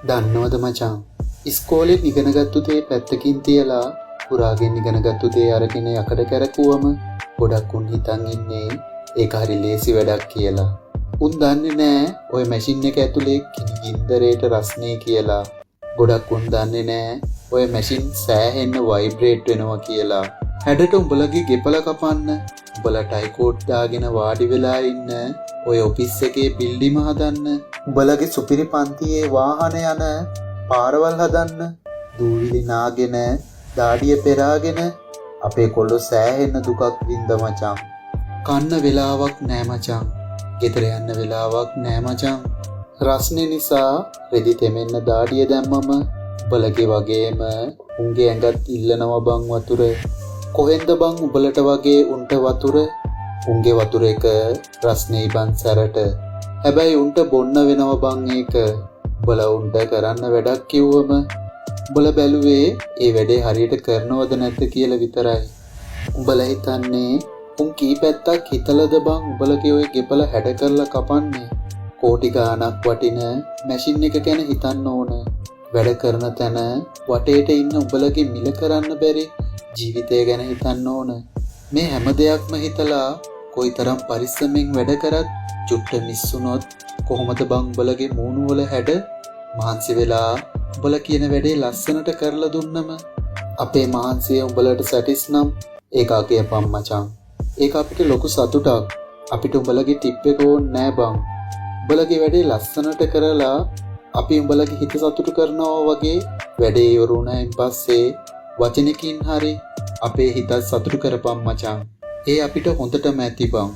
දන්නවද මචං? ඉස්කෝලේ ඉගෙනගත්තු දේ පැත්තකින් තියලා පුරාගෙන් ඉගෙනගත්තු දේ අරගෙන යකඩ කැරකුවම ගොඩක් උන් හිතන් ඉන්නේ ඒක හරි ලේසි වැඩක් කියලා. උන් දන්නේ නෑ ওই මැෂින් එක ඇතුලේ කිනි ගින්දරේට රස්නේ කියලා. ගොඩක් උන් දන්නේ නෑ ඔය මැෂින් සෑහෙන්න වයිබ්‍රේට් වෙනවා කියලා. හැඩට උඹලගේ ගෙපල කපන්න උඹලා ටයිකෝට් දාගෙන වාඩි වෙලා ඉන්න ඔය ඔෆිස් එකේ බිල්ඩිම හදන්න උඹලගේ සුපිරි පන්තියේ වාහන යන පාරවල් හදන්න දූවිලි නාගෙන දාඩිය පෙරාගෙන අපේ කොල්ලෝ සෑහෙන්න දුකක් විඳ මචං. කන්න වෙලාවක් නෑ මචං. ගෙදර යන්න වෙලාවක් නෑ මචං. රස්නේ නිසා රෙදි තෙමෙන්න දාඩිය දැම්මම උඹලගේ වගේම උන්ගේ ඇඟත් ඉල්ලනවා බං වතුර. කොහෙන්ද බං උඹලට වගේ උන්ට වතුර? උන්ගේ වතුර එක රස්නේ බං සැරට. හැබැයි උන්ට බොන්න වෙනවා බං ඒක. උඹලා උන්ට කරන්න වැඩක් කිව්වම උඹලා බැලුවේ ඒ වැඩේ හරියට කරනවද නැද්ද කියලා විතරයි. උඹලා හිතන්නේ උන් කී පැත්තක් හිතලද බං උඹලගේ ඔය ගෙපල හැඩ කරලා කපන්නේ? කෝටි ගාණක් වටින මැෂින් එක ගැන හිතන්න ඕන. වැඩ කරන තැන වටේට ඉන්න උඹලගේ මිල කරන්න බැරි ජීවිතය ගැන හිතන්න ඕන. මේ හැම දෙයක්ම හිතලා කොයිතරම් පරිස්සමෙන් වැඩ කරත් චුට්ට මිස්සුනොත් කොහොමද බං උඹලගේ මූණු වල හැඩ? මහන්සි වෙලා උඹලා කියන වැඩේ ලස්සනට කරලා දුන්නම අපේ මහන්සිය උඹලට සැටිස් නම් ඒක අගයපම් මචං. ඒක අපිට ලොකු සතුටක්. අපිට උඹලගේ ටිප් එක ඕනේ නෑ බං. උඹලගේ වැඩේ ලස්සනට කරලා අපි උඹලගේ හිත සතුටු කරනවා වගේ වැඩේ ඉවරුණායින් පස්සේ වචනකින් හරි අපේ හිත සතුටු කරපම් මචං. ඒ අපිට හොඳටම ඇති බං.